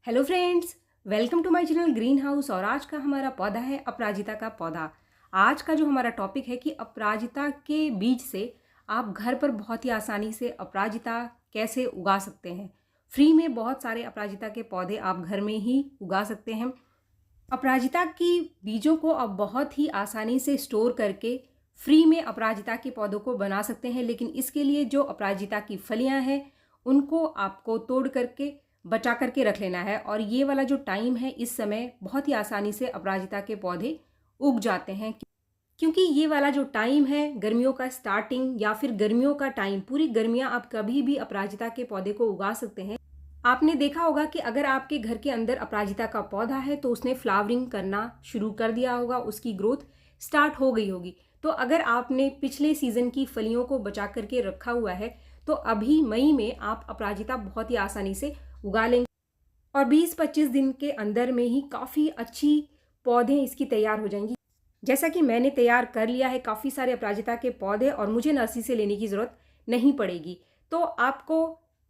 Hello friends, welcome to my channel green house. और आज का हमारा पौधा है अपराजिता का पौधा। आज का जो हमारा टॉपिक है कि अपराजिता के बीज से आप घर पर बहुत ही आसानी से अपराजिता कैसे उगा सकते हैं। फ्री में बहुत सारे अपराजिता के पौधे आप घर में ही उगा सकते हैं। अपराजिता की बीजों को आप बहुत ही आसानी से स्टोर करके फ्री में अपराजिता के पौधों को बना सकते हैं, लेकिन इसके लिए जो अपराजिता की फलियां हैं उनको आपको तोड़ करके बचा करके रख लेना है। और ये वाला जो टाइम है, इस समय बहुत ही आसानी से अपराजिता के पौधे उग जाते हैं, क्योंकि ये वाला जो टाइम है गर्मियों का स्टार्टिंग या फिर गर्मियों का टाइम, पूरी गर्मियां आप कभी भी अपराजिता के पौधे को उगा सकते हैं। आपने देखा होगा कि अगर आपके घर के अंदर अपराजिता का पौधा है तो उसने फ्लावरिंग करना शुरू कर दिया होगा, उसकी ग्रोथ स्टार्ट हो गई होगी। तो अगर आपने पिछले सीजन की फलियों को बचा करके रखा हुआ है तो अभी मई में आप अपराजिता बहुत ही आसानी से उगा लेंगे और 20-25 दिन के अंदर में ही काफ़ी अच्छी पौधे इसकी तैयार हो जाएंगी। जैसा कि मैंने तैयार कर लिया है काफ़ी सारे अपराजिता के पौधे और मुझे नर्सरी से लेने की ज़रूरत नहीं पड़ेगी। तो आपको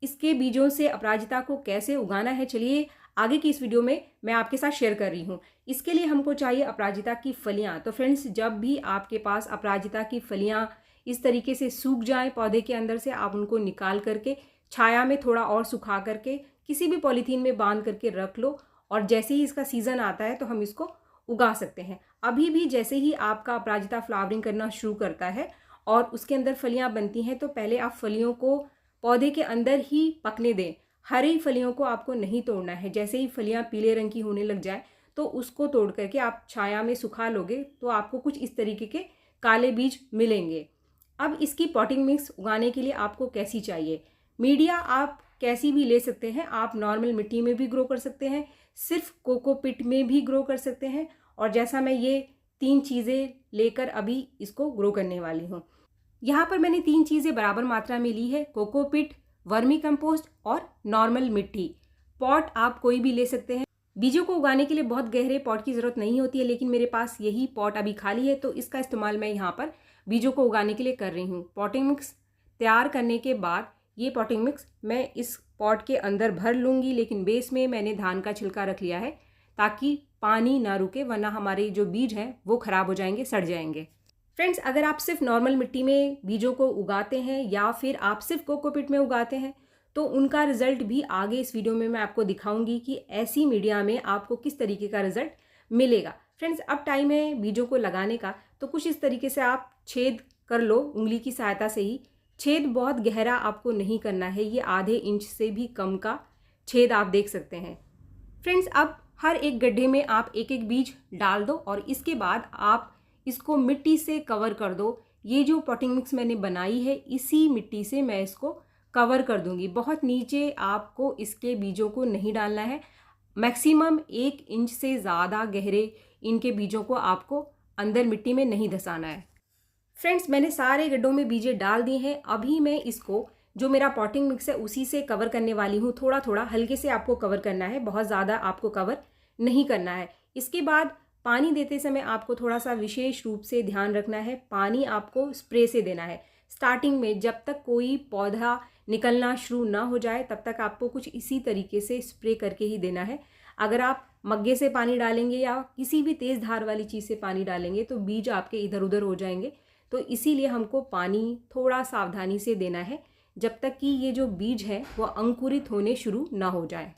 इसके बीजों से अपराजिता को कैसे उगाना है, चलिए आगे की इस वीडियो में मैं आपके साथ शेयर कर रही हूँ। इसके लिए हमको चाहिए अपराजिता की फलियाँ। तो फ्रेंड्स, जब भी आपके पास अपराजिता की फलियाँ इस तरीके से सूख जाएं पौधे के अंदर से, आप उनको निकाल करके छाया में थोड़ा और सुखा करके किसी भी पॉलीथीन में बांध करके रख लो और जैसे ही इसका सीज़न आता है तो हम इसको उगा सकते हैं। अभी भी जैसे ही आपका अपराजिता फ्लावरिंग करना शुरू करता है और उसके अंदर फलियां बनती हैं तो पहले आप फलियों को पौधे के अंदर ही पकने दें। हरी फलियों को आपको नहीं तोड़ना है। जैसे ही फलियां पीले रंग की होने लग जाए तो उसको तोड़ करके आप छाया में सुखा लोगे तो आपको कुछ इस तरीके के काले बीज मिलेंगे। अब इसकी पॉटिंग मिक्स उगाने के लिए आपको कैसी चाहिए? मीडिया आप कैसी भी ले सकते हैं। आप नॉर्मल मिट्टी में भी ग्रो कर सकते हैं, सिर्फ कोकोपिट में भी ग्रो कर सकते हैं। और जैसा मैं ये 3 चीज़ें लेकर अभी इसको ग्रो करने वाली हूँ, यहाँ पर मैंने 3 चीज़ें बराबर मात्रा में ली है, कोकोपिट, वर्मी कंपोस्ट और नॉर्मल मिट्टी। पॉट आप कोई भी ले सकते हैं। बीजों को उगाने के लिए बहुत गहरे पॉट की ज़रूरत नहीं होती है, लेकिन मेरे पास यही पॉट अभी खाली है तो इसका इस्तेमाल मैं यहाँ पर बीजों को उगाने के लिए कर रही हूँ। पॉटिंग मिक्स तैयार करने के बाद ये पॉटिंग मिक्स मैं इस पॉट के अंदर भर लूँगी, लेकिन बेस में मैंने धान का छिलका रख लिया है ताकि पानी ना रुके, वरना हमारे जो बीज हैं वो ख़राब हो जाएंगे, सड़ जाएंगे। फ्रेंड्स, अगर आप सिर्फ नॉर्मल मिट्टी में बीजों को उगाते हैं या फिर आप सिर्फ कोकोपिट में उगाते हैं तो उनका रिजल्ट भी आगे इस वीडियो में मैं आपको दिखाऊंगी कि ऐसी मीडिया में आपको किस तरीके का रिजल्ट मिलेगा। फ्रेंड्स, अब टाइम है बीजों को लगाने का, तो कुछ इस तरीके से आप छेद कर लो उंगली की सहायता से ही। छेद बहुत गहरा आपको नहीं करना है, ये आधे इंच से भी कम का छेद आप देख सकते हैं। फ्रेंड्स, अब हर एक गड्ढे में आप एक एक बीज डाल दो और इसके बाद आप इसको मिट्टी से कवर कर दो। ये जो पॉटिंग मिक्स मैंने बनाई है इसी मिट्टी से मैं इसको कवर कर दूंगी। बहुत नीचे आपको इसके बीजों को नहीं डालना है। मैक्सिमम 1 इंच से ज़्यादा गहरे इनके बीजों को आपको अंदर मिट्टी में नहीं धंसाना है। फ्रेंड्स, मैंने सारे गड्ढों में बीजे डाल दिए हैं। अभी मैं इसको, जो मेरा पॉटिंग मिक्स है उसी से कवर करने वाली हूँ। थोड़ा थोड़ा हल्के से आपको कवर करना है, बहुत ज़्यादा आपको कवर नहीं करना है। इसके बाद पानी देते समय आपको थोड़ा सा विशेष रूप से ध्यान रखना है। पानी आपको स्प्रे से देना है स्टार्टिंग में। जब तक कोई पौधा निकलना शुरू ना हो जाए तब तक आपको कुछ इसी तरीके से स्प्रे करके ही देना है। अगर आप मग्गे से पानी डालेंगे या किसी भी तेज़ धार वाली चीज़ से पानी डालेंगे तो बीज आपके इधर उधर हो जाएंगे। तो इसीलिए हमको पानी थोड़ा सावधानी से देना है जब तक कि ये जो बीज है वो अंकुरित होने शुरू ना हो जाए।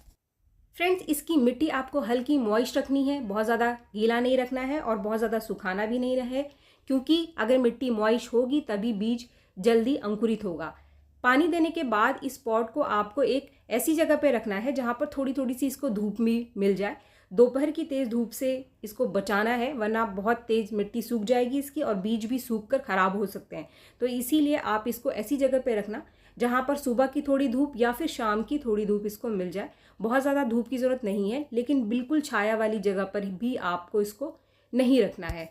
फ्रेंड्स, इसकी मिट्टी आपको हल्की मॉइस्ट रखनी है, बहुत ज़्यादा गीला नहीं रखना है और बहुत ज़्यादा सुखाना भी नहीं रहे, क्योंकि अगर मिट्टी मॉइस्ट होगी तभी बीज जल्दी अंकुरित होगा। पानी देने के बाद इस पॉट को आपको एक ऐसी जगह पे रखना है जहाँ पर थोड़ी थोड़ी सी इसको धूप भी मिल जाए। दोपहर की तेज़ धूप से इसको बचाना है, वरना बहुत तेज़ मिट्टी सूख जाएगी इसकी और बीज भी सूख कर ख़राब हो सकते हैं। तो इसीलिए आप इसको ऐसी जगह पे रखना जहाँ पर सुबह की थोड़ी धूप या फिर शाम की थोड़ी धूप इसको मिल जाए। बहुत ज़्यादा धूप की ज़रूरत नहीं है, लेकिन बिल्कुल छाया वाली जगह पर भी आपको इसको नहीं रखना है।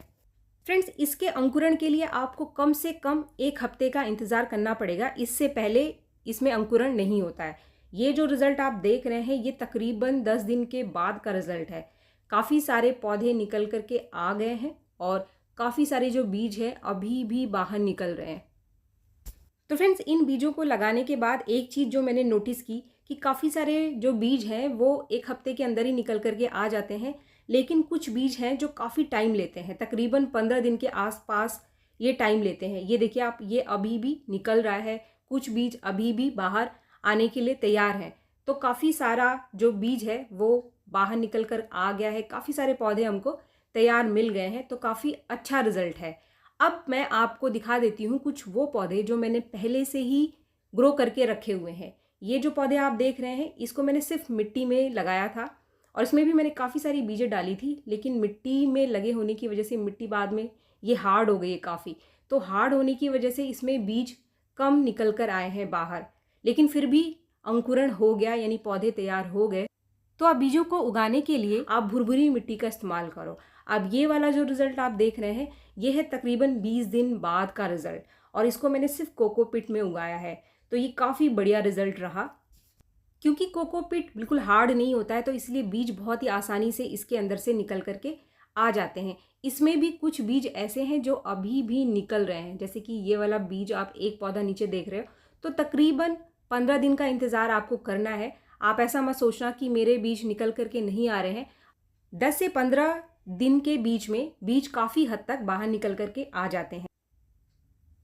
फ्रेंड्स, इसके अंकुरण के लिए आपको कम से कम 1 हफ्ते का इंतज़ार करना पड़ेगा, इससे पहले इसमें अंकुरण नहीं होता है। ये जो रिज़ल्ट आप देख रहे हैं ये तकरीबन 10 दिन के बाद का रिज़ल्ट है। काफ़ी सारे पौधे निकल करके आ गए हैं और काफ़ी सारे जो बीज हैं अभी भी बाहर निकल रहे हैं। तो फ्रेंड्स, इन बीजों को लगाने के बाद एक चीज़ जो मैंने नोटिस की कि काफ़ी सारे जो बीज हैं वो एक हफ्ते के अंदर ही निकल करके आ जाते हैं, लेकिन कुछ बीज हैं जो काफ़ी टाइम लेते हैं, तकरीबन 15 दिन के आसपास ये टाइम लेते हैं। ये देखिए आप, ये अभी भी निकल रहा है, कुछ बीज अभी भी बाहर आने के लिए तैयार हैं। तो काफ़ी सारा जो बीज है वो बाहर निकल कर आ गया है, काफ़ी सारे पौधे हमको तैयार मिल गए हैं, तो काफ़ी अच्छा रिजल्ट है। अब मैं आपको दिखा देती हूँ कुछ वो पौधे जो मैंने पहले से ही ग्रो करके रखे हुए हैं। ये जो पौधे आप देख रहे हैं, इसको मैंने सिर्फ मिट्टी में लगाया था और इसमें भी मैंने काफ़ी सारी बीजें डाली थी, लेकिन मिट्टी में लगे होने की वजह से मिट्टी बाद में ये हार्ड हो गई है काफ़ी। तो हार्ड होने की वजह से इसमें बीज कम निकल कर आए हैं बाहर, लेकिन फिर भी अंकुरण हो गया, यानी पौधे तैयार हो गए। तो आप बीजों को उगाने के लिए आप भुरभुरी मिट्टी का इस्तेमाल करो। अब ये वाला जो रिज़ल्ट आप देख रहे हैं, ये है तकरीबन 20 दिन बाद का रिज़ल्ट, और इसको मैंने सिर्फ कोकोपीट में उगाया है। तो ये काफ़ी बढ़िया रिज़ल्ट रहा, क्योंकि कोकोपीट बिल्कुल हार्ड नहीं होता है, तो इसलिए बीज बहुत ही आसानी से इसके अंदर से निकल करके आ जाते हैं। इसमें भी कुछ बीज ऐसे हैं जो अभी भी निकल रहे हैं, जैसे कि ये वाला बीज आप एक पौधा नीचे देख रहे हो। तो तकरीबन 15 दिन का इंतज़ार आपको करना है। आप ऐसा मत सोचना कि मेरे बीज निकल करके नहीं आ रहे हैं। 10 से 15 दिन के बीच में बीज काफ़ी हद तक बाहर निकल करके आ जाते हैं।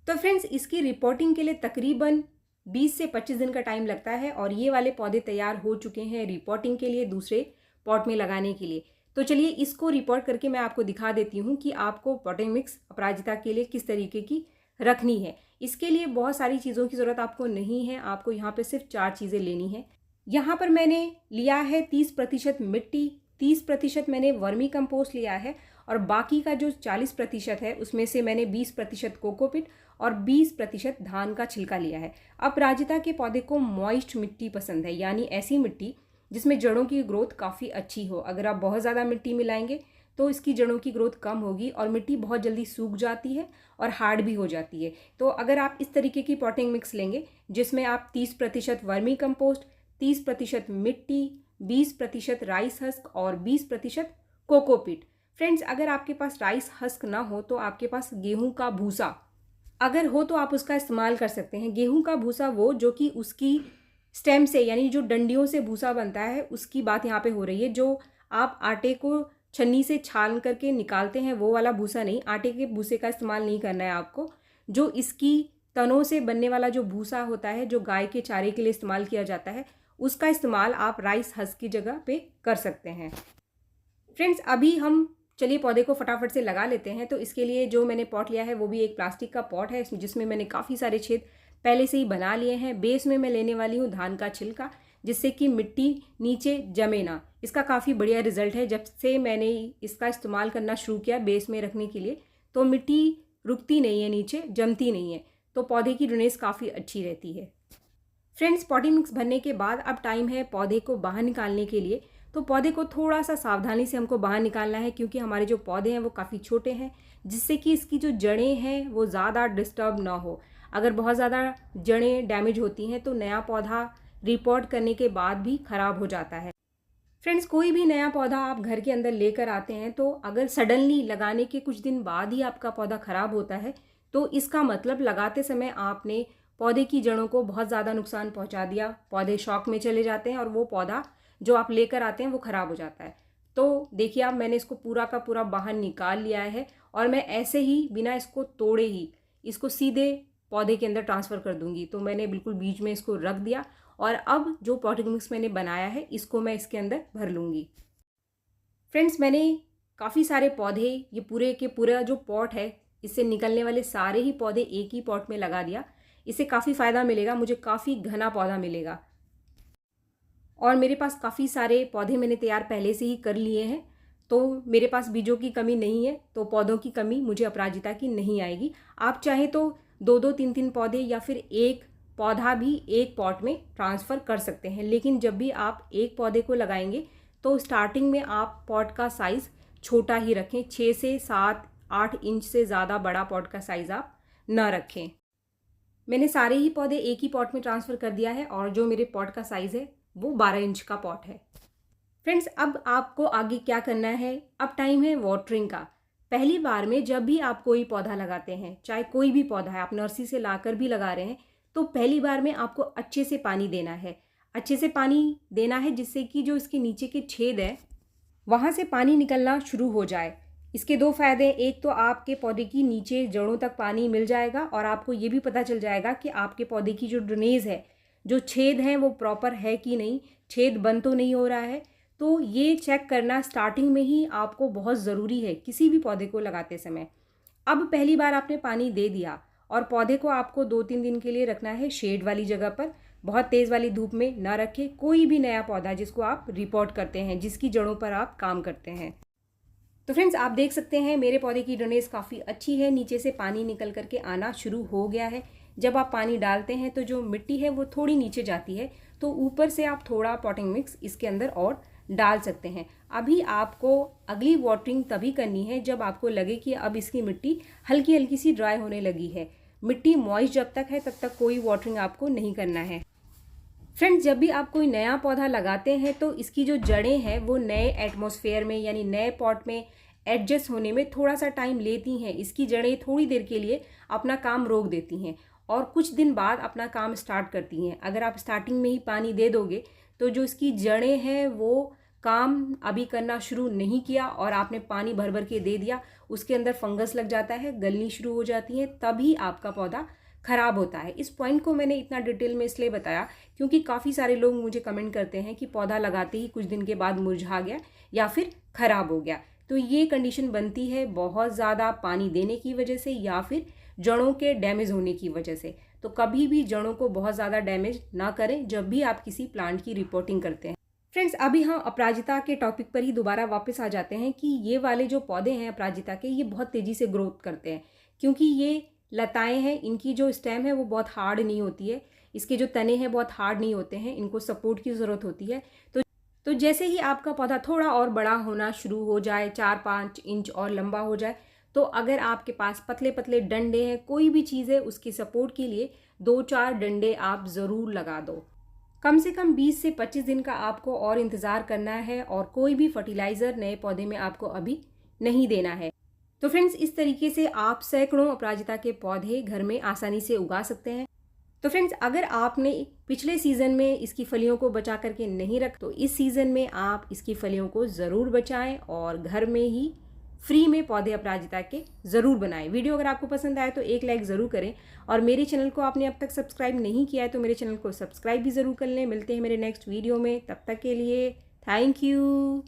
तो फ्रेंड्स, इसकी रिपोर्टिंग के लिए तकरीबन 20 से 25 दिन का टाइम लगता है, और ये वाले पौधे तैयार हो चुके हैं रिपोर्टिंग के लिए, दूसरे पॉट में लगाने के लिए। तो चलिए इसको रिपोर्ट करके मैं आपको दिखा देती हूँ कि आपको पॉटिंग मिक्स अपराजिता के लिए किस तरीके की रखनी है। इसके लिए बहुत सारी चीज़ों की ज़रूरत आपको नहीं है, आपको यहाँ पे सिर्फ 4 चीज़ें लेनी है। यहाँ पर मैंने लिया है 30% मिट्टी, 30% मैंने वर्मी कंपोस्ट लिया है, और बाकी का जो 40% है उसमें से मैंने 20% कोकोपीट और 20% धान का छिलका लिया है। अपराजिता के पौधे को मॉइस्ट मिट्टी पसंद है, यानी ऐसी मिट्टी जिसमें जड़ों की ग्रोथ काफ़ी अच्छी हो। अगर आप बहुत ज़्यादा मिट्टी मिलाएंगे तो इसकी जड़ों की ग्रोथ कम होगी, और मिट्टी बहुत जल्दी सूख जाती है और हार्ड भी हो जाती है। तो अगर आप इस तरीके की पॉटिंग मिक्स लेंगे जिसमें आप 30% वर्मी कंपोस्ट, 30% मिट्टी, 20% राइस हस्क और 20% कोकोपीट। फ्रेंड्स, अगर आपके पास राइस हस्क ना हो तो आपके पास गेहूं का भूसा अगर हो तो आप उसका इस्तेमाल कर सकते हैं। गेहूं का भूसा वो जो कि उसकी स्टेम से, यानी जो डंडियों से भूसा बनता है, उसकी बात यहाँ पे हो रही है। जो आप आटे को छन्नी से छान करके निकालते हैं वो वाला भूसा नहीं, आटे के भूसे का इस्तेमाल नहीं करना है आपको। जो इसकी तनों से बनने वाला जो भूसा होता है, जो गाय के चारे के लिए इस्तेमाल किया जाता है, उसका इस्तेमाल आप राइस हस्क की जगह पे कर सकते हैं। फ्रेंड्स, अभी हम चलिए पौधे को फटाफट से लगा लेते हैं। तो इसके लिए जो मैंने पॉट लिया है वो भी एक प्लास्टिक का पॉट है, जिसमें मैंने काफ़ी सारे छेद पहले से ही बना लिए हैं। बेस में मैं लेने वाली हूँ धान का छिलका, जिससे कि मिट्टी नीचे जमे ना। इसका काफ़ी बढ़िया रिजल्ट है। जब से मैंने इसका इस्तेमाल करना शुरू किया बेस में रखने के लिए, तो मिट्टी रुकती नहीं है, नीचे जमती नहीं है, तो पौधे की ड्रेनेज काफ़ी अच्छी रहती है। फ्रेंड्स, पॉटिंग मिक्स भरने के बाद अब टाइम है पौधे को बाहर निकालने के लिए। तो पौधे को थोड़ा सा सावधानी से हमको बाहर निकालना है, क्योंकि हमारे जो पौधे हैं वो काफ़ी छोटे हैं, जिससे कि इसकी जो जड़ें हैं वो ज़्यादा डिस्टर्ब ना हो। अगर बहुत ज़्यादा जड़ें डैमेज होती हैं तो नया पौधा रिपोर्ट करने के बाद भी ख़राब हो जाता है। फ्रेंड्स, कोई भी नया पौधा आप घर के अंदर लेकर आते हैं, तो अगर सडनली लगाने के कुछ दिन बाद ही आपका पौधा ख़राब होता है, तो इसका मतलब लगाते समय आपने पौधे की जड़ों को बहुत ज़्यादा नुकसान पहुंचा दिया। पौधे शॉक में चले जाते हैं और वो पौधा जो आप लेकर आते हैं वो ख़राब हो जाता है। तो देखिए आप, मैंने इसको पूरा का पूरा बाहर निकाल लिया है, और मैं ऐसे ही बिना इसको तोड़े ही इसको सीधे पौधे के अंदर ट्रांसफ़र कर दूंगी। तो मैंने बिल्कुल बीच में इसको रख दिया, और अब जो पॉटिंग मिक्स मैंने बनाया है इसको मैं इसके अंदर भर लूँगी। फ्रेंड्स, मैंने काफ़ी सारे पौधे, ये पूरे के पूरा जो पॉट है, इससे निकलने वाले सारे ही पौधे एक ही पॉट में लगा दिया। इससे काफ़ी फ़ायदा मिलेगा, मुझे काफ़ी घना पौधा मिलेगा। और मेरे पास काफ़ी सारे पौधे मैंने तैयार पहले से ही कर लिए हैं, तो मेरे पास बीजों की कमी नहीं है, तो पौधों की कमी मुझे अपराजिता की नहीं आएगी। आप चाहे तो 2-2, 3-3 पौधे या फिर एक पौधा भी एक पॉट में ट्रांसफ़र कर सकते हैं। लेकिन जब भी आप एक पौधे को लगाएंगे तो स्टार्टिंग में आप पॉट का साइज़ छोटा ही रखें। 6 से 7-8 इंच से ज़्यादा बड़ा पॉट का साइज़ आप ना रखें। मैंने सारे ही पौधे एक ही पॉट में ट्रांसफ़र कर दिया है, और जो मेरे पॉट का साइज़ है वो 12 इंच का पॉट है। फ्रेंड्स, अब आपको आगे क्या करना है, अब टाइम है वाटरिंग का। पहली बार में जब भी आप कोई पौधा लगाते हैं, चाहे कोई भी पौधा है, आप नर्सरी से लाकर भी लगा रहे हैं, तो पहली बार में आपको अच्छे से पानी देना है। अच्छे से पानी देना है जिससे कि जो इसके नीचे के छेद है वहाँ से पानी निकलना शुरू हो जाए। इसके दो फ़ायदे, एक तो आपके पौधे की नीचे जड़ों तक पानी मिल जाएगा और आपको ये भी पता चल जाएगा कि आपके पौधे की जो ड्रेनेज है, जो छेद हैं वो प्रॉपर है कि नहीं, छेद बंद तो नहीं हो रहा है। तो ये चेक करना स्टार्टिंग में ही आपको बहुत ज़रूरी है किसी भी पौधे को लगाते समय। अब पहली बार आपने पानी दे दिया और पौधे को आपको 2-3 दिन के लिए रखना है शेड वाली जगह पर, बहुत तेज़ वाली धूप में ना रखें। कोई भी नया पौधा जिसको आप रिपोर्ट करते हैं, जिसकी जड़ों पर आप काम करते हैं। तो फ्रेंड्स, आप देख सकते हैं मेरे पौधे की ड्रेनेज काफ़ी अच्छी है, नीचे से पानी निकल करके आना शुरू हो गया है। जब आप पानी डालते हैं तो जो मिट्टी है वो थोड़ी नीचे जाती है, तो ऊपर से आप थोड़ा पॉटिंग मिक्स इसके अंदर और डाल सकते हैं। अभी आपको अगली वाटरिंग तभी करनी है जब आपको लगे कि अब इसकी मिट्टी हल्की हल्की सी ड्राई होने लगी है। मिट्टी मॉइस्ट जब तक है तब तक कोई वाटरिंग आपको नहीं करना है। फ्रेंड्स, जब भी आप कोई नया पौधा लगाते हैं तो इसकी जो जड़ें हैं वो नए एटमॉस्फेयर में यानी नए पॉट में एडजस्ट होने में थोड़ा सा टाइम लेती हैं। इसकी जड़ें थोड़ी देर के लिए अपना काम रोक देती हैं और कुछ दिन बाद अपना काम स्टार्ट करती हैं। अगर आप स्टार्टिंग में ही पानी दे दोगे तो जो इसकी जड़ें हैं वो काम अभी करना शुरू नहीं किया और आपने पानी भर भर के दे दिया, उसके अंदर फंगस लग जाता है, गलनी शुरू हो जाती है, तभी आपका पौधा ख़राब होता है। इस पॉइंट को मैंने इतना डिटेल में इसलिए बताया क्योंकि काफ़ी सारे लोग मुझे कमेंट करते हैं कि पौधा लगाते ही कुछ दिन के बाद मुरझा गया या फिर ख़राब हो गया। तो ये कंडीशन बनती है बहुत ज़्यादा पानी देने की वजह से या फिर जड़ों के डैमेज होने की वजह से। तो कभी भी जड़ों को बहुत ज़्यादा डैमेज ना करें जब भी आप किसी प्लांट की रिपोर्टिंग करते हैं। फ्रेंड्स, अभी हम अपराजिता के टॉपिक पर ही दोबारा वापस आ जाते हैं कि ये वाले जो पौधे हैं अपराजिता के, ये बहुत तेज़ी से ग्रोथ करते हैं क्योंकि ये लताएं हैं। इनकी जो स्टेम है वो बहुत हार्ड नहीं होती है, इसके जो तने हैं बहुत हार्ड नहीं होते हैं, इनको सपोर्ट की ज़रूरत होती है। तो जैसे ही आपका पौधा थोड़ा और बड़ा होना शुरू हो जाए, 4-5 इंच और लंबा हो जाए, तो अगर आपके पास पतले पतले डंडे हैं, कोई भी चीज़ है, उसके सपोर्ट के लिए 2-4 डंडे आप ज़रूर लगा दो। कम से कम 20 से 25 दिन का आपको और इंतज़ार करना है और कोई भी फर्टिलाइज़र नए पौधे में आपको अभी नहीं देना है। तो फ्रेंड्स, इस तरीके से आप सैकड़ों अपराजिता के पौधे घर में आसानी से उगा सकते हैं। तो फ्रेंड्स, अगर आपने पिछले सीज़न में इसकी फलियों को बचा करके नहीं रख तो इस सीज़न में आप इसकी फलियों को ज़रूर बचाएं और घर में ही फ्री में पौधे अपराजिता के ज़रूर बनाएं। वीडियो अगर आपको पसंद आए तो एक लाइक ज़रूर करें और मेरे चैनल को आपने अब तक सब्सक्राइब नहीं किया है तो मेरे चैनल को सब्सक्राइब भी ज़रूर कर लें। मिलते हैं मेरे नेक्स्ट वीडियो में, तब तक के लिए थैंक यू।